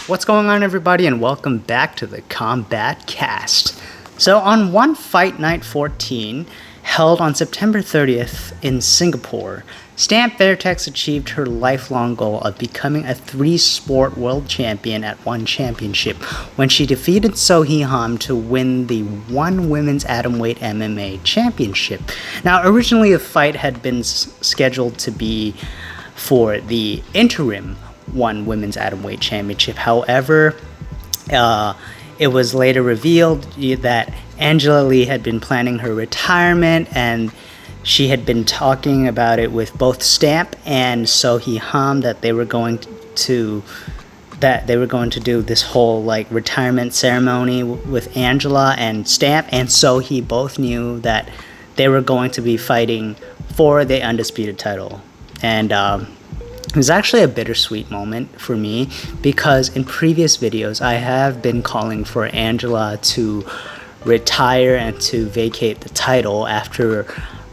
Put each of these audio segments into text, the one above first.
What's going on, everybody, and welcome back to the CombatCast. So on One Fight Night 14, held on September 30th in Singapore, Stamp Fairtex achieved her lifelong goal of becoming a three-sport world champion at one championship when she defeated So Hee Ham to win the One Women's Atomweight MMA Championship. Now, originally the fight had been scheduled to be for the interim One Women's Atomweight Championship. However, it was later revealed that Angela Lee had been planning her retirement, and she had been talking about it with both Stamp and So Hee Ham that they were going to do this whole retirement ceremony with Angela, and Stamp and So Hee both knew that they were going to be fighting for the undisputed title. And it was actually a bittersweet moment for me, because in previous videos I have been calling for Angela to retire and to vacate the title after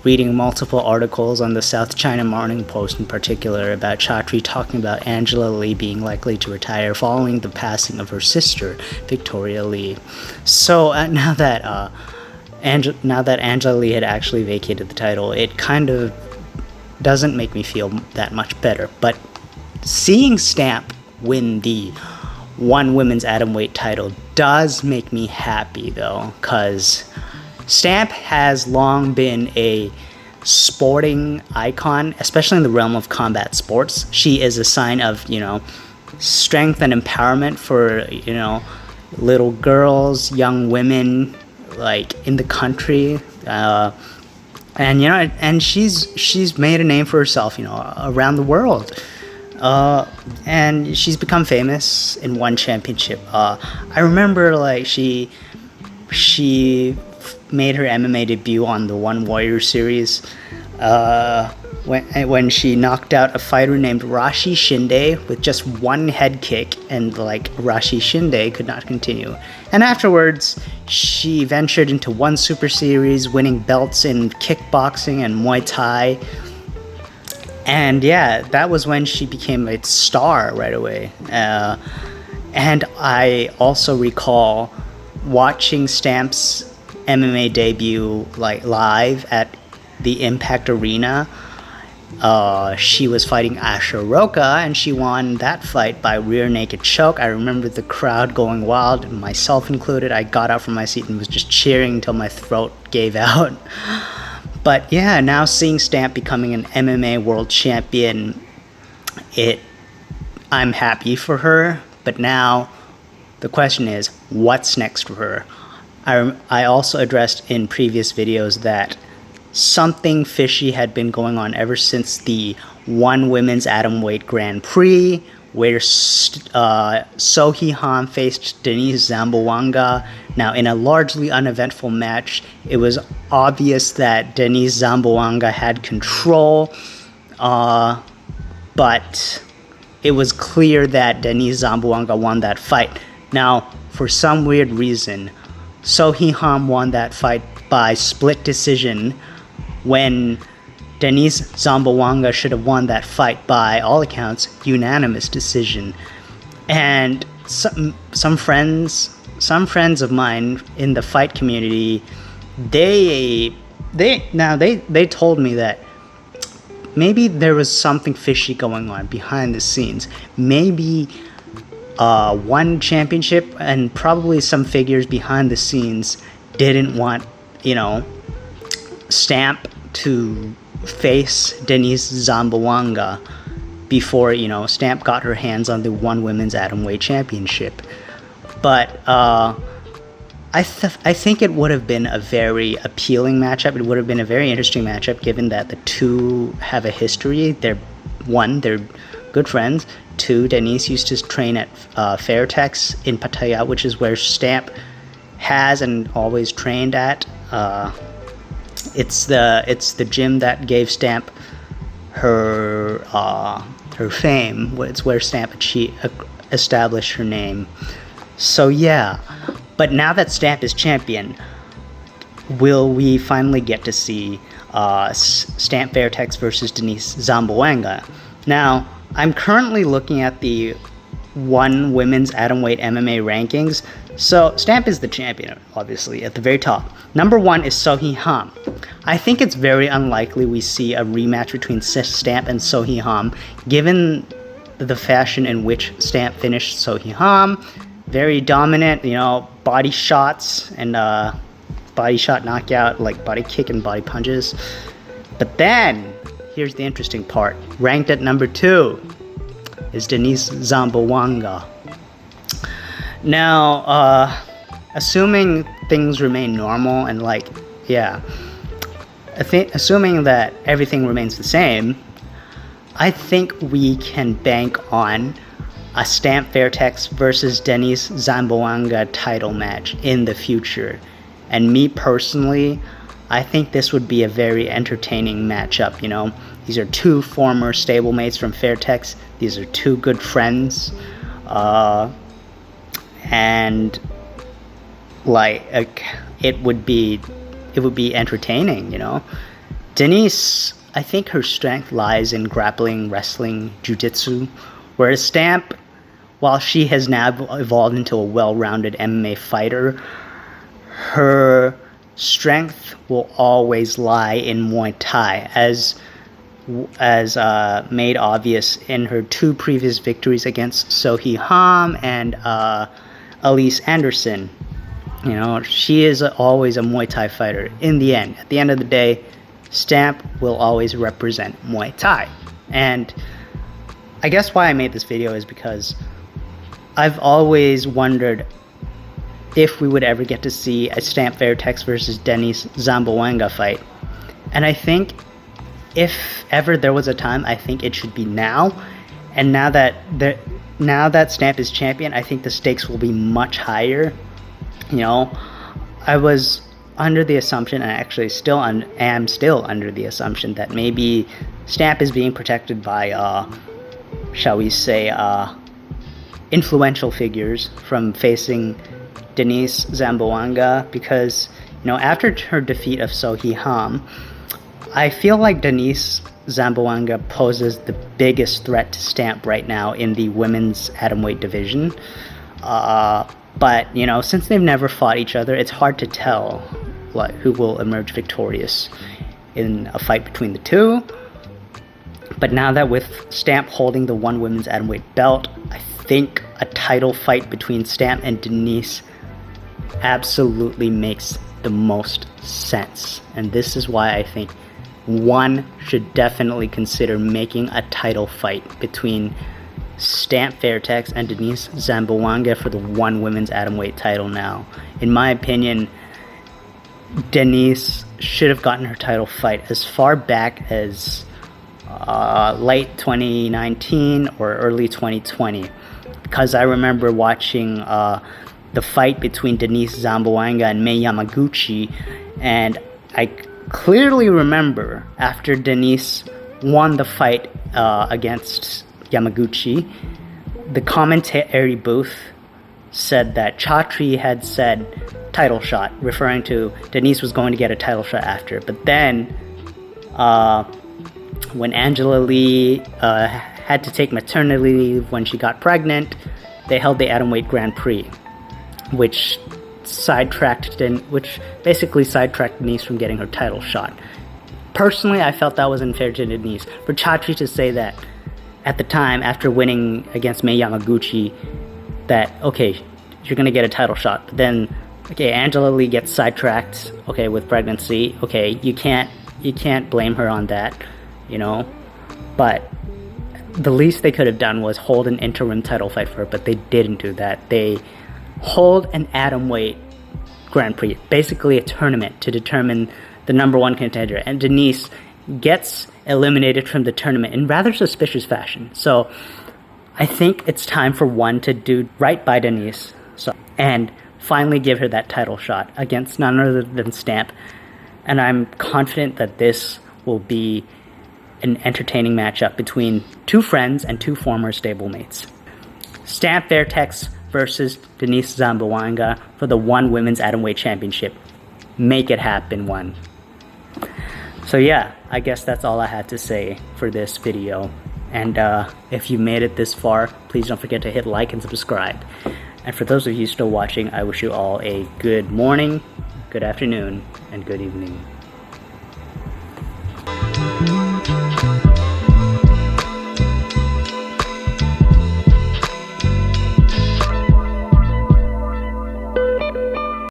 reading multiple articles on the South China Morning Post in particular about Chatri talking about Angela Lee being likely to retire following the passing of her sister, Victoria Lee. So now that Angela Lee had actually vacated the title, it kind of doesn't make me feel that much better. But seeing Stamp win the One Women's Atomweight title does make me happy, though, because Stamp has long been a sporting icon, especially in the realm of combat sports. She is a sign of, strength and empowerment for, little girls, young women, in the country. And she's made a name for herself, around the world. And she's become famous in one championship. I remember, she made her MMA debut on the One Warrior series when she knocked out a fighter named Rashi Shinde with just one head kick, and Rashi Shinde could not continue. And afterwards, she ventured into One Super Series, winning belts in kickboxing and Muay Thai. And yeah, that was when she became a star right away. And I also recall watching Stamp's MMA debut live at the Impact Arena. She was fighting Asha Roka, and she won that fight by rear naked choke. I remember the crowd going wild, myself included. I got out from my seat and was just cheering until my throat gave out. But yeah, now seeing Stamp becoming an MMA world champion, I'm happy for her. But now the question is, what's next for her? I also addressed in previous videos that something fishy had been going on ever since the One Women's Atomweight Grand Prix, where So Hee Ham faced Denise Zamboanga. Now, in a largely uneventful match, it was obvious that Denise Zamboanga had control, but it was clear that Denise Zamboanga won that fight. Now, for some weird reason, So Hee Ham won that fight by split decision, when Denise Zamboanga should have won that fight by all accounts unanimous decision. And some friends of mine in the fight community, they told me that maybe there was something fishy going on behind the scenes. Maybe one championship and probably some figures behind the scenes didn't want, Stamp to face Denise Zamboanga before, Stamp got her hands on the One Women's Atomweight Championship. But I think it would have been a very appealing matchup. It would have been a very interesting matchup, given that the two have a history. They're good friends. Two, Denise used to train at Fairtex in Pattaya, which is where Stamp has and always trained at. It's the gym that gave Stamp her fame. It's where Stamp established her name. So yeah, but now that Stamp is champion, will we finally get to see Stamp Fairtex versus Denise Zamboanga. Now, I'm currently looking at the one women's atomweight MMA rankings. So Stamp is the champion, obviously, at the very top. Number 1 is Sohee Ham. I think it's very unlikely we see a rematch between Stamp and Sohee Ham, given the fashion in which Stamp finished Sohee Ham. Very dominant, body shots and body shot knockout, like body kick and body punches. But then, here's the interesting part. Ranked at number 2 is Denise Zamboanga. Now, assuming things remain normal and assuming that everything remains the same, I think we can bank on a Stamp Fairtex versus Denise Zamboanga title match in the future. And me personally, I think this would be a very entertaining matchup, These are two former stablemates from Fairtex. These are two good friends. And it would be entertaining, Denise, I think her strength lies in grappling, wrestling, jiu-jitsu, whereas Stamp, while she has now evolved into a well-rounded MMA fighter, her strength will always lie in Muay Thai, as made obvious in her 2 previous victories against Sohee Ham and Elise Anderson. She is always a Muay Thai fighter. At the end of the day, Stamp will always represent Muay Thai. And I guess why I made this video is because I've always wondered if we would ever get to see a Stamp Fairtex versus Denise Zamboanga fight. And I think if ever there was a time, I think it should be now. And now that Stamp is champion, I think the stakes will be much higher. I was under the assumption, and I actually am still under the assumption, that maybe Stamp is being protected by, shall we say, influential figures from facing Denise Zamboanga, because, after her defeat of Sohee Ham, I feel like Denise Zamboanga poses the biggest threat to Stamp right now in the women's atomweight division. But, since they've never fought each other, it's hard to tell who will emerge victorious in a fight between the two. But now that with Stamp holding the one women's atomweight belt, I think a title fight between Stamp and Denise absolutely makes the most sense. And this is why I think one should definitely consider making a title fight between Stamp Fairtex and Denise Zamboanga for the one women's atomweight title now. In my opinion, Denise should have gotten her title fight as far back as late 2019 or early 2020, because I remember watching the fight between Denise Zamboanga and Mei Yamaguchi, and I clearly remember after Denise won the fight against Yamaguchi, the commentary booth said that Chatri had said title shot, referring to Denise was going to get a title shot after. But then when Angela Lee had to take maternity leave when she got pregnant, they held the Atomweight Grand Prix, which basically sidetracked Denise from getting her title shot. Personally, I felt that was unfair to Denise. For Chatri to say that at the time, after winning against Mei Yamaguchi, that, okay, you're going to get a title shot. But then, okay, Angela Lee gets sidetracked, okay, with pregnancy. Okay, you can't blame her on that, But the least they could have done was hold an interim title fight for her, but they didn't do that. They hold an atomweight Grand Prix, basically a tournament to determine the number one contender. And Denise gets eliminated from the tournament in rather suspicious fashion. So I think it's time for one to do right by Denise and finally give her that title shot against none other than Stamp. And I'm confident that this will be an entertaining matchup between two friends and two former stablemates. Stamp Fairtex versus Denise Zamboanga for the one women's atomweight championship. Make it happen, one. So yeah, I guess that's all I had to say for this video. And if you made it this far, please don't forget to hit like and subscribe. And for those of you still watching, I wish you all a good morning, good afternoon, and good evening.